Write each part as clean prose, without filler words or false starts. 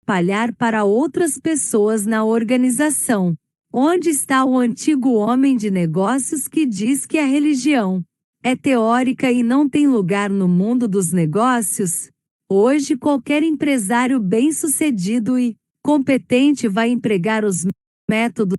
espalhar para outras pessoas na organização. Onde está o antigo homem de negócios que diz que a religião é teórica e não tem lugar no mundo dos negócios? Hoje qualquer empresário bem-sucedido e competente vai empregar os métodos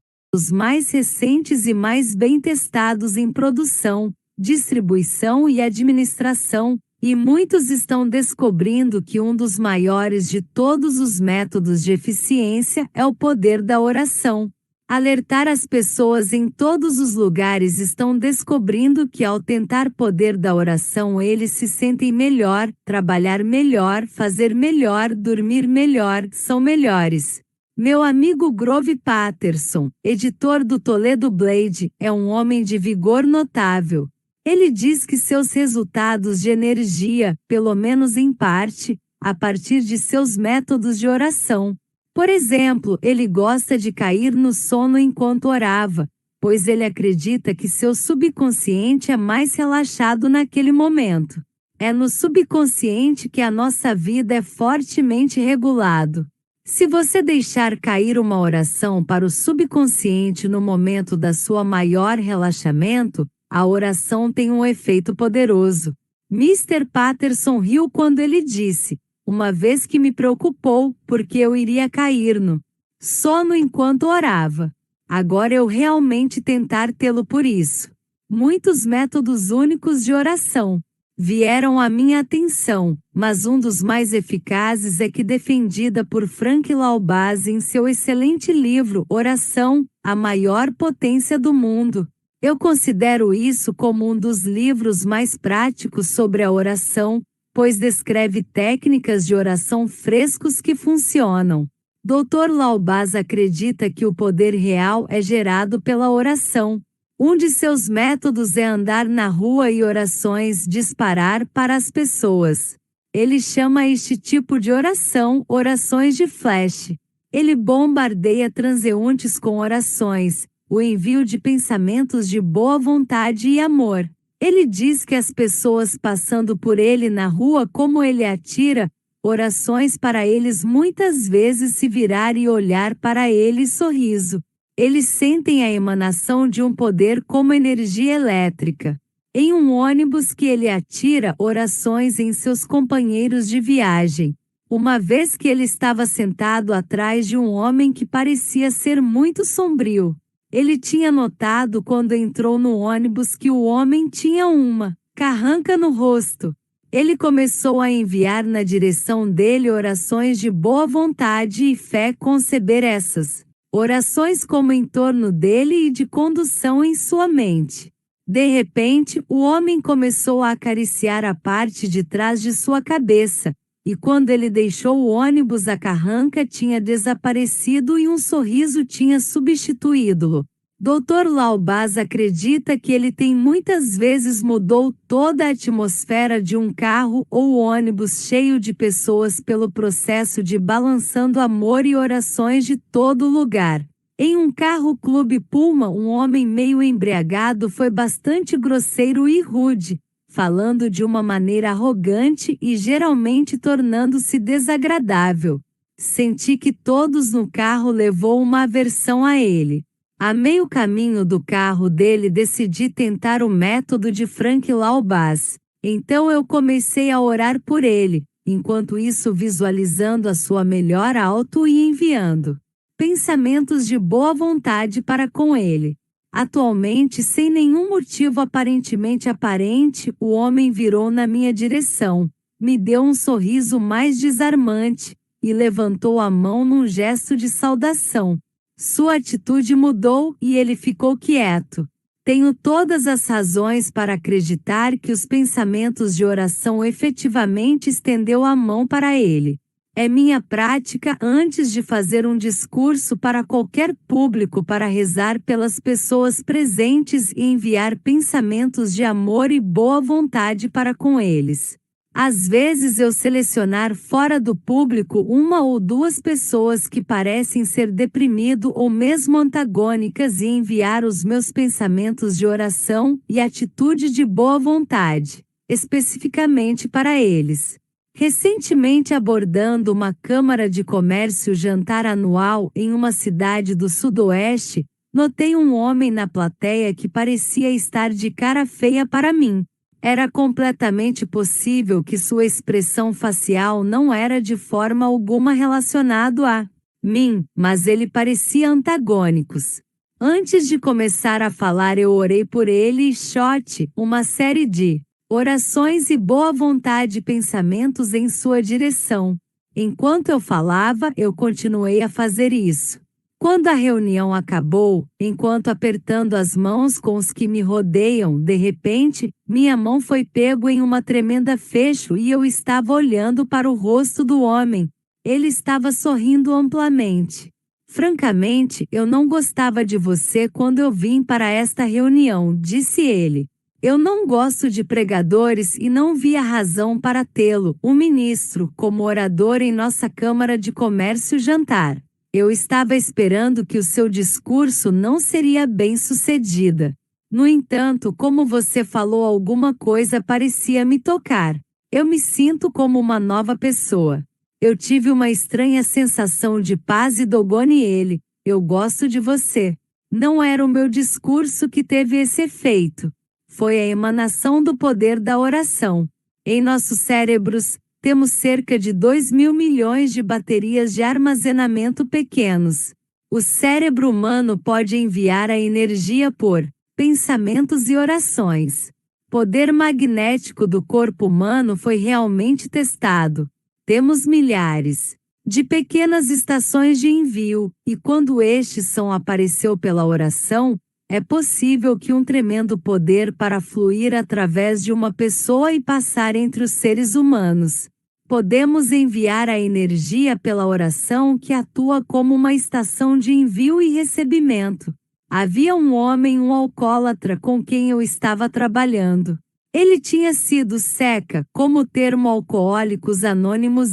mais recentes e mais bem testados em produção, distribuição e administração, e muitos estão descobrindo que um dos maiores de todos os métodos de eficiência é o poder da oração. Alertar as pessoas em todos os lugares estão descobrindo que ao tentar poder da oração eles se sentem melhor, trabalhar melhor, fazer melhor, dormir melhor, são melhores. Meu amigo Grove Patterson, editor do Toledo Blade, é um homem de vigor notável. Ele diz que seus resultados de energia, pelo menos em parte, a partir de seus métodos de oração. Por exemplo, ele gosta de cair no sono enquanto orava, pois ele acredita que seu subconsciente é mais relaxado naquele momento. É no subconsciente que a nossa vida é fortemente regulado. Se você deixar cair uma oração para o subconsciente no momento da sua maior relaxamento, a oração tem um efeito poderoso. Mr. Patterson riu quando ele disse: uma vez que me preocupou, porque eu iria cair no sono enquanto orava. Agora eu realmente tentar tê-lo por isso. Muitos métodos únicos de oração vieram à minha atenção, mas um dos mais eficazes é que defendida por Frank Laubaz em seu excelente livro Oração, a Maior Potência do Mundo. Eu considero isso como um dos livros mais práticos sobre a oração, pois descreve técnicas de oração frescos que funcionam. Dr. Laubaz acredita que o poder real é gerado pela oração. Um de seus métodos é andar na rua e orações disparar para as pessoas. Ele chama este tipo de oração orações de flash. Ele bombardeia transeuntes com orações, o envio de pensamentos de boa vontade e amor. Ele diz que as pessoas passando por ele na rua como ele atira orações para eles muitas vezes se virar e olhar para ele e sorriso. Eles sentem a emanação de um poder como energia elétrica. Em um ônibus que ele atira orações em seus companheiros de viagem. Uma vez que ele estava sentado atrás de um homem que parecia ser muito sombrio. Ele tinha notado quando entrou no ônibus que o homem tinha uma carranca no rosto. Ele começou a enviar na direção dele orações de boa vontade e fé, conceber essas orações como em torno dele e de condução em sua mente. De repente, o homem começou a acariciar a parte de trás de sua cabeça, e quando ele deixou o ônibus a carranca tinha desaparecido e um sorriso tinha substituído-o. Dr. Laubaz acredita que ele tem muitas vezes mudou toda a atmosfera de um carro ou ônibus cheio de pessoas pelo processo de balançando amor e orações de todo lugar. Em um carro Clube Puma, um homem meio embriagado foi bastante grosseiro e rude, falando de uma maneira arrogante e geralmente tornando-se desagradável. Senti que todos no carro levou uma aversão a ele. A meio caminho do carro dele decidi tentar o método de Frank Laubaz. Então eu comecei a orar por ele, enquanto isso visualizando a sua melhor auto e enviando pensamentos de boa vontade para com ele. Atualmente, sem nenhum motivo aparentemente aparente, o homem virou na minha direção, me deu um sorriso mais desarmante, e levantou a mão num gesto de saudação. Sua atitude mudou e ele ficou quieto. Tenho todas as razões para acreditar que os pensamentos de oração efetivamente estendeu a mão para ele. É minha prática antes de fazer um discurso para qualquer público para rezar pelas pessoas presentes e enviar pensamentos de amor e boa vontade para com eles. Às vezes eu selecionar fora do público uma ou duas pessoas que parecem ser deprimido ou mesmo antagônicas e enviar os meus pensamentos de oração e atitude de boa vontade, especificamente para eles. Recentemente abordando uma Câmara de Comércio jantar anual em uma cidade do Sudoeste, notei um homem na plateia que parecia estar de cara feia para mim. Era completamente possível que sua expressão facial não era de forma alguma relacionado a mim, mas ele parecia antagônicos. Antes de começar a falar eu orei por ele e uma série de orações e boa vontade pensamentos em sua direção. Enquanto eu falava, eu continuei a fazer isso. Quando a reunião acabou, enquanto apertando as mãos com os que me rodeiam, de repente, minha mão foi pego em uma tremenda fecho e eu estava olhando para o rosto do homem. Ele estava sorrindo amplamente. Francamente, eu não gostava de você quando eu vim para esta reunião, disse ele. Eu não gosto de pregadores e não vi a razão para tê-lo, o ministro, como orador em nossa Câmara de Comércio jantar. Eu estava esperando que o seu discurso não seria bem-sucedida. No entanto, como você falou alguma coisa parecia me tocar. Eu me sinto como uma nova pessoa. Eu tive uma estranha sensação de paz e dogone ele. Eu gosto de você. Não era o meu discurso que teve esse efeito. Foi a emanação do poder da oração. Em nossos cérebros, temos cerca de 2.000 milhões de baterias de armazenamento pequenos. O cérebro humano pode enviar a energia por pensamentos e orações. O poder magnético do corpo humano foi realmente testado. Temos milhares de pequenas estações de envio, e quando estes apareceu pela oração, é possível que um tremendo poder para fluir através de uma pessoa e passar entre os seres humanos. Podemos enviar a energia pela oração que atua como uma estação de envio e recebimento. Havia um homem, um alcoólatra com quem eu estava trabalhando. Ele tinha sido seca, como o termo Alcoólicos Anônimos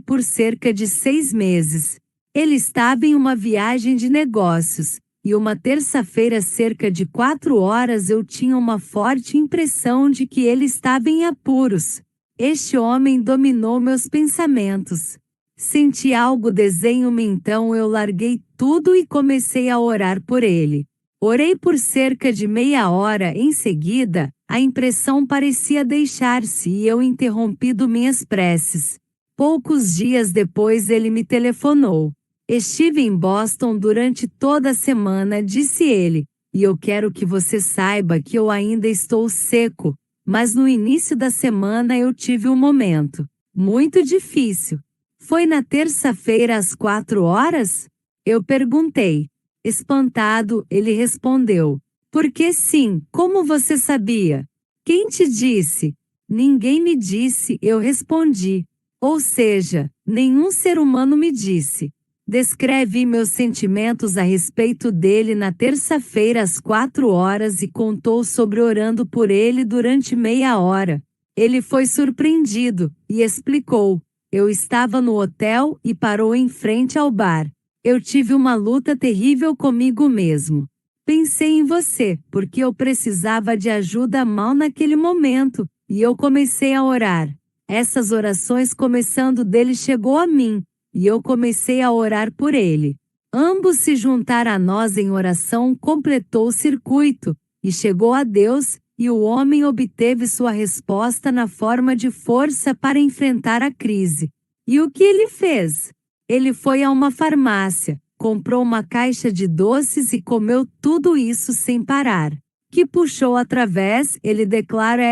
por cerca de 6 meses. Ele estava em uma viagem de negócios, e uma terça-feira cerca de 4 horas eu tinha uma forte impressão de que ele estava em apuros. Este homem dominou meus pensamentos. Senti algo desenho-me então eu larguei tudo e comecei a orar por ele. Orei por cerca de meia hora, em seguida, a impressão parecia deixar-se e eu interrompi minhas preces. Poucos dias depois ele me telefonou. Estive em Boston durante toda a semana, disse ele, e eu quero que você saiba que eu ainda estou seco, mas no início da semana eu tive um momento muito difícil. Foi na terça-feira às 4 horas? Eu perguntei. Espantado, ele respondeu. Porque sim, como você sabia? Quem te disse? Ninguém me disse, eu respondi. Ou seja, nenhum ser humano me disse. Descrevi meus sentimentos a respeito dele na terça-feira às 4 horas e contou sobre orando por ele durante meia hora. Ele foi surpreendido e explicou. Eu estava no hotel e parou em frente ao bar. Eu tive uma luta terrível comigo mesmo. Pensei em você, porque eu precisava de ajuda mal naquele momento, e eu comecei a orar. Essas orações começando dele chegou a mim, e eu comecei a orar por ele. Ambos se juntaram a nós em oração, completou o circuito, e chegou a Deus, e o homem obteve sua resposta na forma de força para enfrentar a crise. E o que ele fez? Ele foi a uma farmácia, comprou uma caixa de doces e comeu tudo isso sem parar. Que puxou através, ele declara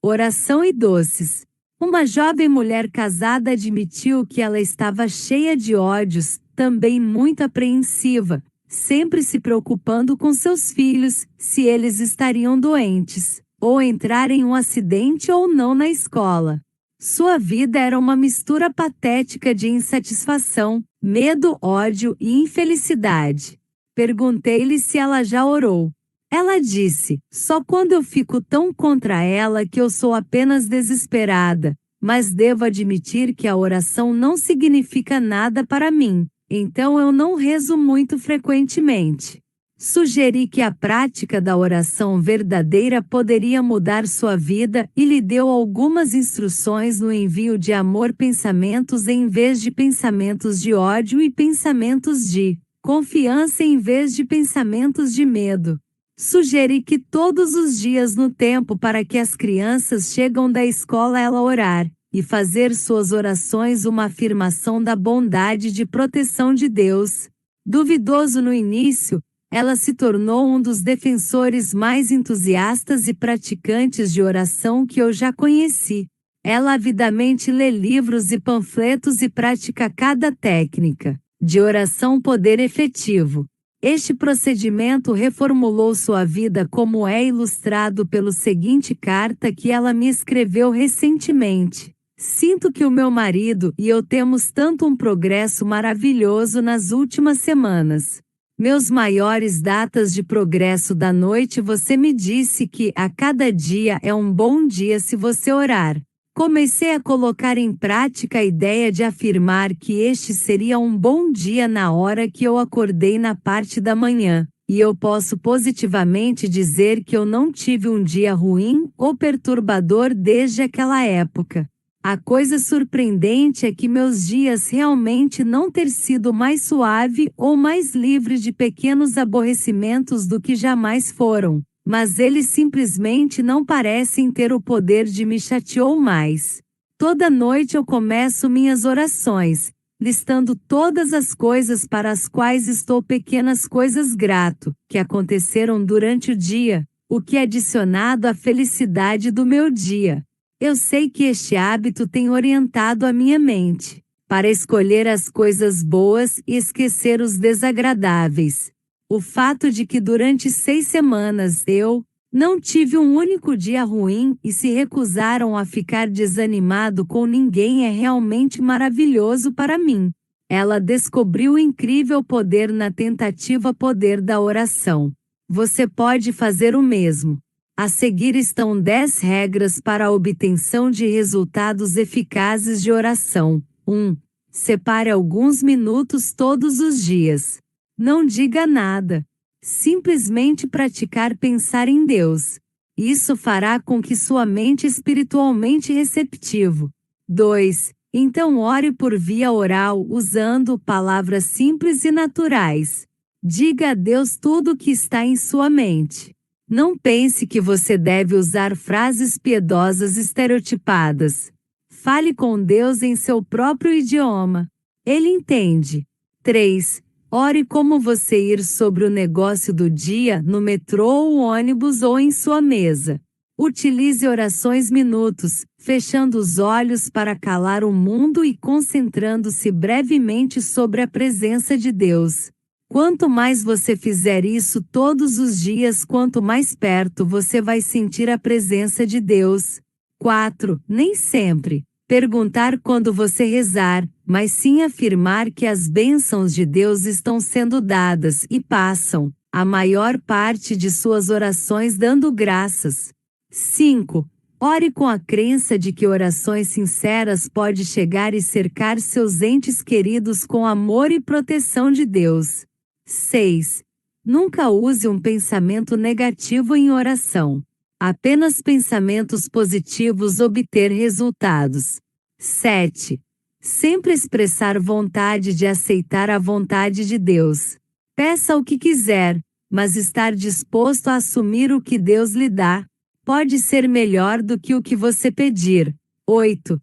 oração e doces. Uma jovem mulher casada admitiu que ela estava cheia de ódios, também muito apreensiva, sempre se preocupando com seus filhos, se eles estariam doentes, ou entrar em um acidente ou não na escola. Sua vida era uma mistura patética de insatisfação, medo, ódio e infelicidade. Perguntei-lhe se ela já orou. Ela disse, só quando eu fico tão contra ela que eu sou apenas desesperada, mas devo admitir que a oração não significa nada para mim, então eu não rezo muito frequentemente. Sugeri que a prática da oração verdadeira poderia mudar sua vida e lhe deu algumas instruções no envio de amor pensamentos em vez de pensamentos de ódio e pensamentos de confiança em vez de pensamentos de medo. Sugeri que todos os dias no tempo para que as crianças chegam da escola ela orar, e fazer suas orações uma afirmação da bondade e de proteção de Deus. Duvidoso no início, ela se tornou um dos defensores mais entusiastas e praticantes de oração que eu já conheci. Ela avidamente lê livros e panfletos e pratica cada técnica de oração poder efetivo. Este procedimento reformulou sua vida, como é ilustrado pelo seguinte carta que ela me escreveu recentemente. Sinto que o meu marido e eu temos tanto um progresso maravilhoso nas últimas semanas. Meus maiores datas de progresso da noite, você me disse que a cada dia é um bom dia se você orar. Comecei a colocar em prática a ideia de afirmar que este seria um bom dia na hora que eu acordei na parte da manhã, e eu posso positivamente dizer que eu não tive um dia ruim ou perturbador desde aquela época. A coisa surpreendente é que meus dias realmente não ter sido mais suave ou mais livre de pequenos aborrecimentos do que jamais foram, mas eles simplesmente não parecem ter o poder de me chatear mais. Toda noite eu começo minhas orações, listando todas as coisas para as quais estou pequenas coisas grato, que aconteceram durante o dia, o que é adicionado à felicidade do meu dia. Eu sei que este hábito tem orientado a minha mente para escolher as coisas boas e esquecer os desagradáveis. O fato de que durante 6 semanas eu não tive um único dia ruim e se recusaram a ficar desanimado com ninguém é realmente maravilhoso para mim. Ela descobriu o incrível poder na tentativa poder da oração. Você pode fazer o mesmo. A seguir estão 10 regras para a obtenção de resultados eficazes de oração. 1. Separe alguns minutos todos os dias. Não diga nada. Simplesmente praticar pensar em Deus. Isso fará com que sua mente espiritualmente receptivo. 2. Então ore por via oral usando palavras simples e naturais. Diga a Deus tudo o que está em sua mente. Não pense que você deve usar frases piedosas estereotipadas. Fale com Deus em seu próprio idioma. Ele entende. 3. Ore como você ir sobre o negócio do dia, no metrô ou ônibus ou em sua mesa. Utilize orações minutos, fechando os olhos para calar o mundo e concentrando-se brevemente sobre a presença de Deus. Quanto mais você fizer isso todos os dias, quanto mais perto você vai sentir a presença de Deus. 4. Nem sempre perguntar quando você rezar, mas sim afirmar que as bênçãos de Deus estão sendo dadas e passam a maior parte de suas orações dando graças. 5. Ore com a crença de que orações sinceras pode chegar e cercar seus entes queridos com amor e proteção de Deus. 6. Nunca use um pensamento negativo em oração. Apenas pensamentos positivos obter resultados. 7. Sempre expressar vontade de aceitar a vontade de Deus. Peça o que quiser, mas estar disposto a assumir o que Deus lhe dá. Pode ser melhor do que o que você pedir. 8.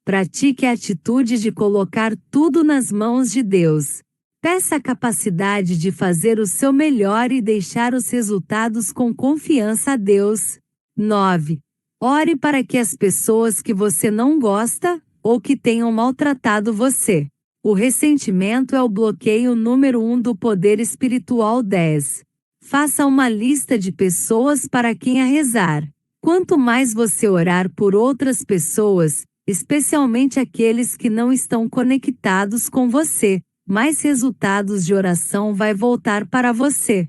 Pratique a atitude de colocar tudo nas mãos de Deus. Peça a capacidade de fazer o seu melhor e deixar os resultados com confiança a Deus. 9. Ore para que as pessoas que você não gosta, ou que tenham maltratado você. O ressentimento é o bloqueio número 1 do poder espiritual. 10. Faça uma lista de pessoas para quem a rezar. Quanto mais você orar por outras pessoas, especialmente aqueles que não estão conectados com você, mais resultados de oração vai voltar para você.